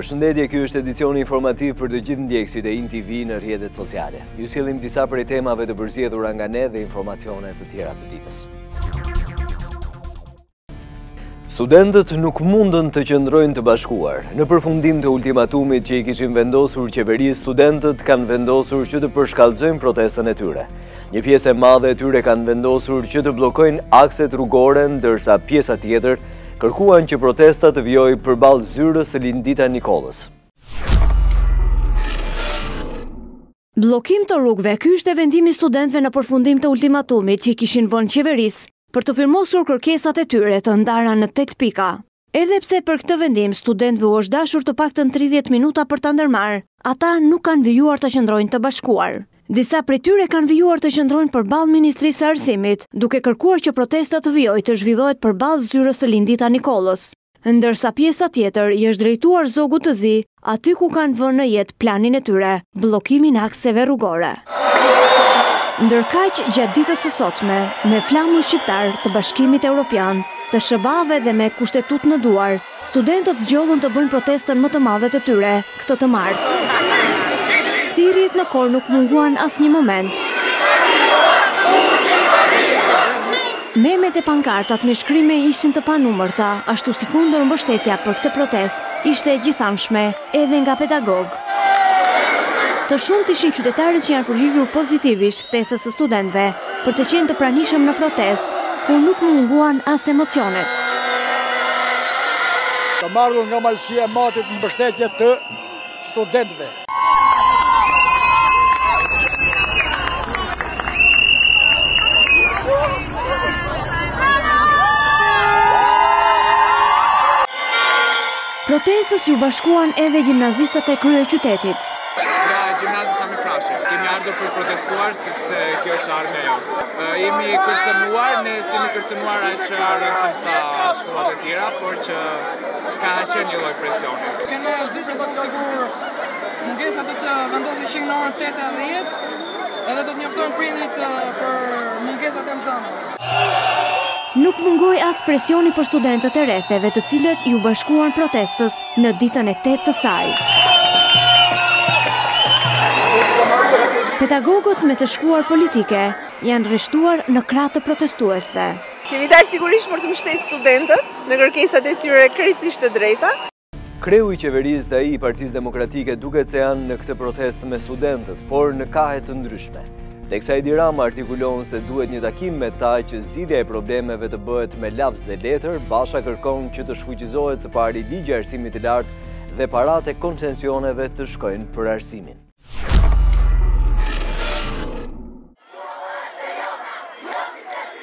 Përshëndetje, ky është edicioni informativ për të gjithë ndjekësit e TV në rrjetet sociale. Ju sillim disa prej temave të përzgjedhura nga ne dhe informacione të tjera të ditës. Studentët nuk mundën të qëndrojnë të bashkuar. Në përfundim të ultimatumit që i kishin vendosur qeverisë, studentët kanë vendosur që të përshkallëzojnë protestën e tyre. Një pjesë e madhe e tyre kanë vendosur që të bllokojnë akset rrugore, ndërsa pjesa tjetër kërkuan që protesta të vijojë përballë zyrës së Lindita Nikollës. Bllokim të rrugëve. Ky ishte vendimi i studentëve në përfundim të ultimatumit që i kishin vënë qeverisë për të firmosur kërkesat e tyre të ndara në 8 pika. Edhe pse për këtë vendim studentëve u është dashur të paktën 30 minuta për ta ndërmarrë, ata nuk kanë vijuar të qëndrojnë të bashkuar. Disa prej tyre kanë vijuar të qëndrojnë përballë Ministrisë së Arsimit, duke kërkuar që protesta të vijojë të zhvillohet përballë zyrës së Lindita Nikollës, ndërsa pjesa tjetër i është drejtuar zogut të zi, aty ku kanë vënë në jetë planin e tyre, bllokimin e akseve rrugore. Ndërkaq, gjatë ditës së sotme, me flamull shqiptar të Bashkimit Evropian, të SBA-ve dhe me kushtetut në duar, studentët zgjollën të bëjnë protestën më të madhe të tyre këtë të martë. Thirrjet në kor nuk munguan asnjë moment. Memet e pankartat me shkrime ishin të panumërta, ashtu si kundër mbështetja për këtë protest ishte e gjithanshme edhe nga pedagog. Të shumtë ishin qytetarët që janë përgjigjur pozitivisht ftesës së studentëve për të qenë të pranishëm në protest, ku nuk munguan as emocionet. Të marrur nga malësia e matit në mbështetje të studentëve. Protestës ju bashkuan edhe gjimnazistët e kryeqytetit. Nga gjimnazi Sami Prashi, kemi ardhur për protestuar sepse kjo është ardhmja jonë. Jemi kërcënuar, ne jemi kërcënuar aq rëndshëm sa shkollat e tjera, por që ka qenë një lloj presioni. Kemi çdo person sigur mungesa do të vendosë në orën 8 dhe 10, edhe do të njoftojnë prindrit për mungesat e mësuesve. Nuk mungoi as presioni për studentët e rretheve, të cilët ju bashkuan protestës në ditën e 8 të saj. Pedagogët me të shkuar politike janë rreshtuar në krah të protestuesve. Kemi dalë sigurisht për të mbështetur studentët në kërkesat e tyre krejtësisht të drejta. Kreu i qeverisë dhe ai i Partisë Demokratike duket se janë në këtë protestë me studentët, por në kahe të ndryshme. Teksa Edi Rama artikulon se duhet një takim me ta që zgjidhja e problemeve të bëhet me laps dhe letër, Basha kërkon që të shfuqizohet së pari ligji i arsimit të lartë dhe paratë e koncesioneve të shkojnë për arsimin.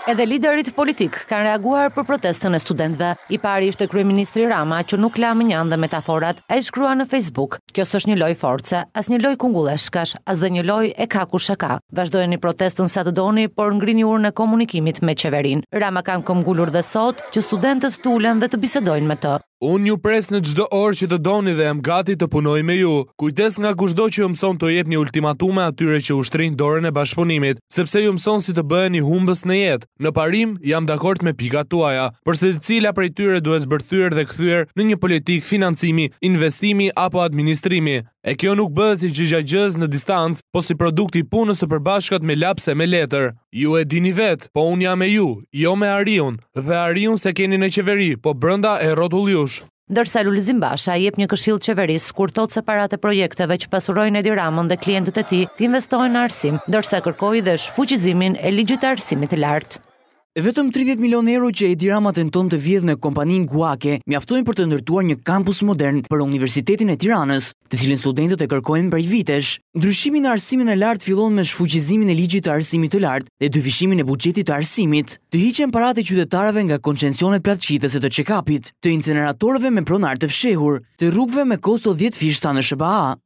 Edhe liderit politik kanë reaguar për protestën e studentëve. I pari ishte kryeministri Rama, që nuk la më njanë dhe metaforat. Ai shkrua në Facebook: "Kjo s'është një lojë force, as një lojë kungulleshkash, as dhe një lojë e kaku shaka. Vazhdojeni protestën sa të doni, por ngrini urën e komunikimit me qeverinë." Rama kanë këmbgulur dhe sot që studentët tulen dhe të bisedojnë me të. Unë ju pres në çdo orë që të doni dhe jam gati të punoj me ju. Kujtes nga kushdo që ju mëson të jep një ultimatume atyre që ushtrin dorën e bashkëpunimit, sepse ju mëson si të bëheni humbës në jetë. Në parim, jam dakord me pikat tuaja, por se cila prej tyre duhet zbërthyer dhe kthyer në një politikë financimi, investimi apo administrimi. E kjo nuk bëhet si gjëgjës në distancë, po si produkt i punës së përbashkët me lapse me letër. Ju e dini vetë, po unë jam me ju, jo me Ariun, dhe Ariun se keni në qeveri, po brenda e rrotullush. Ndërsa Lulzim Basha jep një këshill qeverisë kur thot se parat e projekteve që pasurojnë Edi Ramën dhe klientët e tij të investojnë në arsim, ndërsa kërkoi dhe shfuqizimin e ligjit të arsimit të lartë. Vetëm 30 milion euro që Edi Rama tenton të vjedhë në kompaninë Guake mjaftojnë për të ndërtuar një kampus modern për Universitetin e Tiranës, të cilin studentët e kërkojnë prej vitesh. Ndryshimi në arsimin e lartë fillon me shfuqizimin e ligjit të arsimit të lartë dhe dyfishimin e buxhetit të arsimit. Të hiqen paratë e qytetarëve nga koncesionet platëqitëse të check-upit, të inceneratorëve me pronar të fshehur, të rrugëve me kosto 10 fish sa në SBA.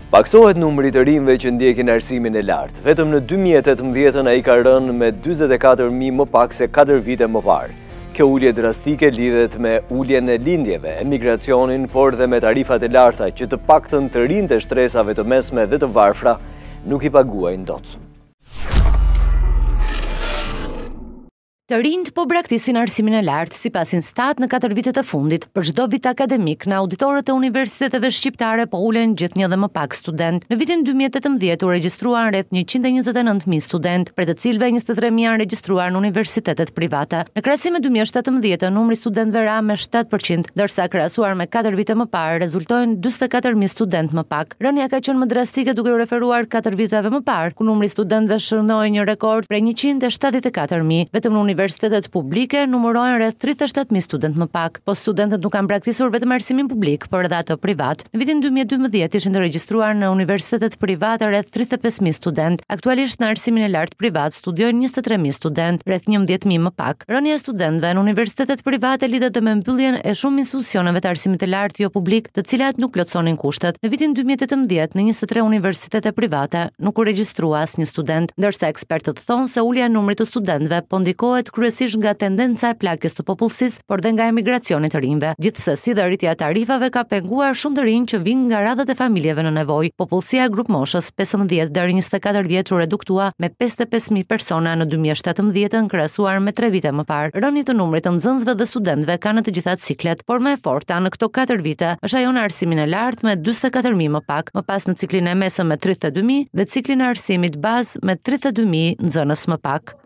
Paksohet numri të rinjve që ndjekin arsimin e lartë. Vetëm në 2018 ai ka rënë me 44.000 më pak se 4 vite më parë. Kjo ulje drastike lidhet me uljen e lindjeve, emigracionin, por dhe me tarifat e larta që të paktën të rinjtë e shtresave të mesme dhe të varfra nuk i paguajnë dot. Të rinjt po braktisin arsimin e lartë sipas instat në 4 vitet e fundit. Për çdo vit akademik në auditorët e universiteteve shqiptare po ulen gjithnjë dhe më pak student. Në vitin 2018 u regjistruan rreth 129.000 student, për të cilëve 23.000 janë regjistruar në universitetet private. Në krahasim me 2017, numri studentëve ra me 7%, ndërsa krahasuar me 4 vite më parë rezultojnë 44.000 student më pak. Rënja ka qenë më drastike duke u referuar 4 viteve më parë, ku numri studentëve shërnoi një rekord prej 174.000, vetëm në universitetet publike numërojnë rreth 37.000 student më pak, po studentët nuk kanë braktisur vetëm arsimin publik, por edhe ato privat. Në vitin 2012 ishin të regjistruar në universitetet private rreth 35.000 student. Aktualisht në arsimin e lartë privat studiojnë 23.000 student, rreth 11.000 më pak. Rënja e studentëve në universitetet private lidhet me mbylljen e shumë institucioneve të arsimit të lartë jo publik, të cilat nuk plotësonin kushtet. Në vitin 2018 në 23 universitete private nuk u regjistrua asnjë student, ndërsa ekspertët thonë se ulja e numrit të studentëve po ndikohet kryesisht nga tendenca e plagës të popullsisë, por dhe nga emigracioni të rinjve. Gjithsesi, dhe rritja e tarifave ka penguar shumë të rinj që vijnë nga radhët e familjeve në nevojë. Popullsia e grup moshës 15 deri 24 vjeç u reduktua me 55.000 persona në 2017 krahasuar me 3 vite më parë. Rënja e numrit të nxënësve dhe studentëve ka në të gjitha ciklet, por më e forta në këto 4 vite është ajo në arsimin e lartë me 44.000 më pak, më pas në ciklin e mesëm me 32.000 dhe ciklin e arsimit bazë me 32.000 nxënës më pak.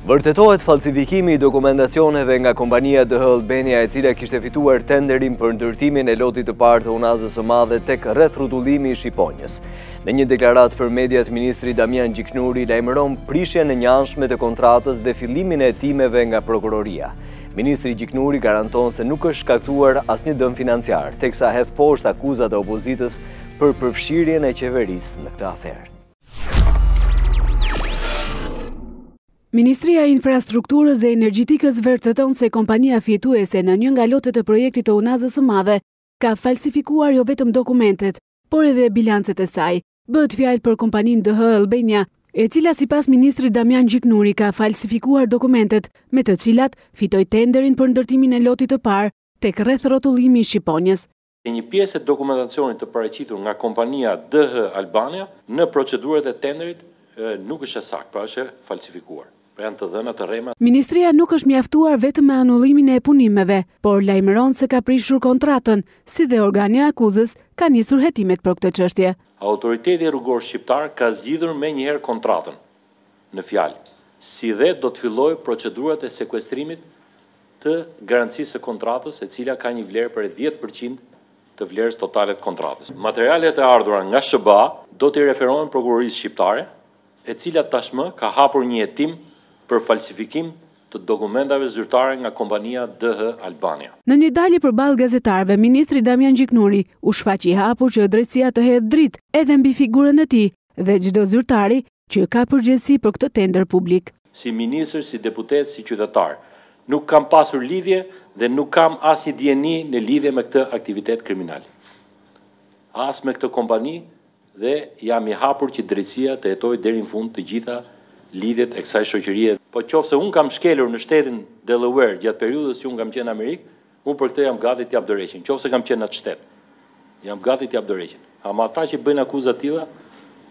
Vërtetohet falsifikimi i dokumentacioneve nga kompania TV Albania, e cila kishte fituar tenderin për ndërtimin e lotit të parë të unazës së madhe tek rreth rrotullimit i Shqiponjës. Në një deklaratë për mediat, ministri Damian Gjiknuri lajmëron prishjen e njëanshme të kontratës dhe fillimin e hetimeve nga prokuroria. Ministri Gjiknuri garanton se nuk është shkaktuar asnjë dëm financiar, teksa hedh poshtë akuzat e opozitës për përfshirjen e qeverisë në këtë aferë. Ministria e Infrastrukturës dhe Energjetikës vërteton se kompania fituese në një nga lotet e projektit të unazës së madhe ka falsifikuar jo vetëm dokumentet, por edhe bilancet e saj. Bëhet fjalë për kompaninë TV Albania, e cila sipas ministrit Damian Gjiknuri ka falsifikuar dokumentet me të cilat fitoi tenderin për ndërtimin e lotit të parë tek rreth rrotullimi i Shqiponjës. Një pjesë e dokumentacionit të paraqitur nga kompania TV Albania në procedurat e tenderit nuk është e saktë, pra është falsifikuar. Janë të dhëna të rrema. Ministria nuk është mjaftuar vetëm me anullimin e punimeve, por lajmëron se ka prishur kontratën, si dhe organi i akuzës ka nisur hetimet për këtë çështje. Autoriteti rrugor shqiptar ka zgjidhur menjëherë kontratën në fjalë, si dhe do të fillojë procedurat e sekuestrimit të garancisë së kontratës, e cila ka një vlerë për 10% të vlerës totale të kontratës. Materialet e ardhura nga SBA do t'i referohen prokurorisë shqiptare, e cila tashmë ka hapur një hetim për falsifikim të dokumentave zyrtare nga kompania TV Albania. Në një dalje përballë gazetarëve, ministri Damian Gjiknuri u shfaqi i hapur që drejtësia të hedhë dritë edhe mbi figurën e tij dhe çdo zyrtari që ka përgjegjësi për këtë tender publik. Si ministër, si deputet, si qytetar, nuk kam pasur lidhje dhe nuk kam asnjë dieni në lidhje me këtë aktivitet kriminal. As me këtë kompani, dhe jam i hapur që drejtësia të hetojë deri në fund të gjitha lidhjet e kësaj shoqërie. Po qofse unë kam shkelur në shtetin Delaware gjatë periudhës që unë kam qenë në Amerikë, unë për këtë jam gati t'jap dorëheqjen. Qofse kam qenë në atë shtet, jam gati t'jap dorëheqjen. Ama ata që bëjnë akuza të tilla,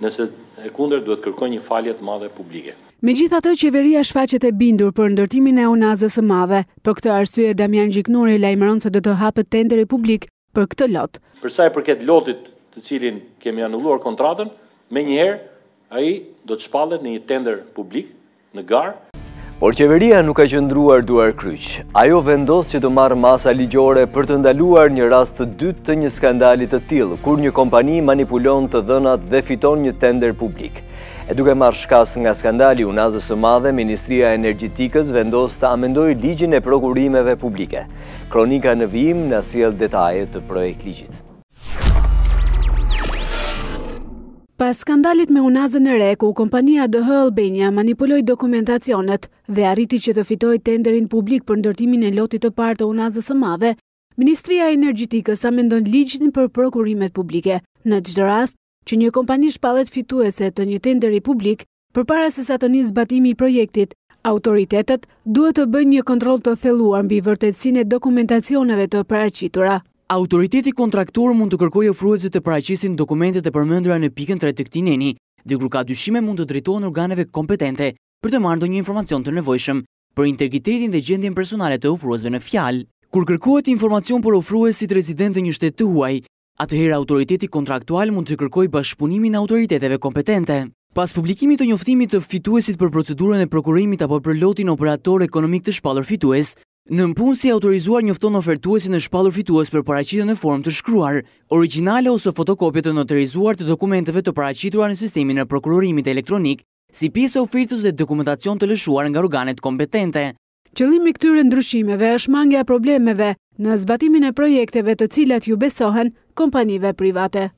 nëse e kundër duhet kërkojnë një falje të madhe publike. Megjithatë, qeveria shfaqet e bindur për ndërtimin e unazës së madhe. Për këtë arsye Damian Gjiknuri lajmëron se do të hapet tenderi publik për këtë lot. Për sa i përket lotit të cilin kemi anulluar kontratën, menjëherë ai do të shpallet në një tender publik në garë. Por qeveria nuk ka qëndruar duar kryq. Ajo vendos që të marrë masa ligjore për të ndaluar një rast të dytë të një skandalit të tillë, kur një kompani manipulon të dhënat dhe fiton një tender publik. E duke marrë shkas nga skandali unazës së madhe, Ministria e Energjetikës vendos të amendojë ligjin e prokurimeve publike. Kronika në vijim na sjell detajet të projektligjit. Pas skandalit me unazën e re, ku kompania TV Albania manipuloi dokumentacionet dhe arriti që të fitoi tenderin publik për ndërtimin e lotit të parë të unazës së madhe, Ministria e Energjetikës amendon ligjin për prokurimet publike. Në çdo rast që një kompani shpallet fituese të një tenderi publik, përpara se sa të nisë zbatimi i projektit, autoritetet duhet të bëjnë një kontroll të thelluar mbi vërtetësinë e dokumentacioneve të paraqitura. Autoriteti kontraktor mund të kërkojë ofruesit të paraqisin dokumentet e përmendura në pikën 3 të këtij neni, dhe kur ka dyshime mund të drejtohen organeve kompetente për të marrë ndonjë informacion të nevojshëm. për integritetin dhe gjendjen personale të ofruesve në fjalë. Kur kërkohet informacion për ofruesit rezident të një shteti të huaj, atëherë autoriteti kontraktual mund të kërkojë bashkëpunimin e autoriteteve kompetente. Pas publikimit të njoftimit të fituesit për procedurën e prokurimit apo për lotin operator ekonomik të shpallur fitues, nënpunësi autorizuar njofton ofertuesin e shpallur fitues për paraqitjen në formë të shkruar, origjinale ose fotokopje të notarizuar të dokumenteve të paraqitura në sistemin e prokurorimit elektronik, si pjesë e ofertës dhe dokumentacion të lëshuar nga organet kompetente. Qëllimi i këtyre ndryshimeve është mangja e problemeve në zbatimin e projekteve të cilat ju besohen kompanive private.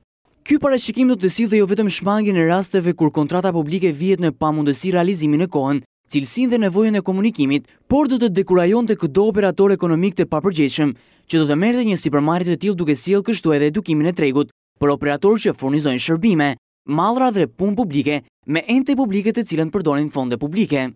Ky parashikim do të sjellë jo vetëm shmangjen e rasteve kur kontrata publike vihet në pamundësi realizimin e kohën, cilësinë dhe nevojën e komunikimit, por do të dekurajonte çdo operator ekonomik të papërgjegjshëm që do të merrte një sipërmarrje të tillë duke sjellë kështu edhe edukimin e tregut për operatorë që furnizojnë shërbime, mallra dhe punë publike me ente publike të cilën përdorin fonde publike.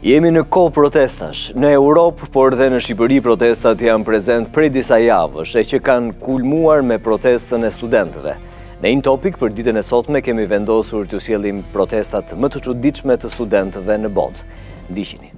Jemi në kohë protestash. Në Europë, por dhe në Shqipëri protestat janë prezent prej disa javësh e që kanë kulmuar me protestën e studentëve. Në In Topic për ditën e sotme kemi vendosur të sjellim protestat më të çuditshme të studentëve në botë. Ndiqini.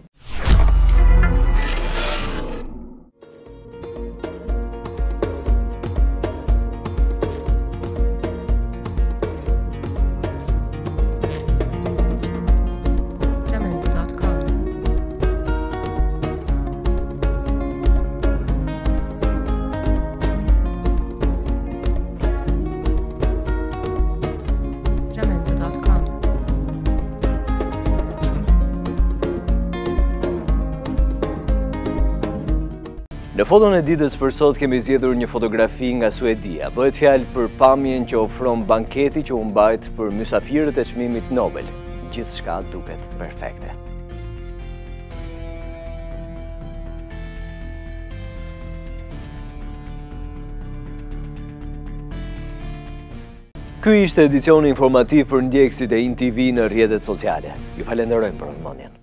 Në foton e ditës për sot kemi zgjedhur një fotografi nga Suedia. Bëhet fjalë për pamjen që ofron banketi që u mbajt për mysafirët e çmimit Nobel. Gjithçka duket perfekte. Ky ishte edicioni informativ për ndjekësit e In TV në rrjetet sociale. Ju falenderojmë për vëmendjen.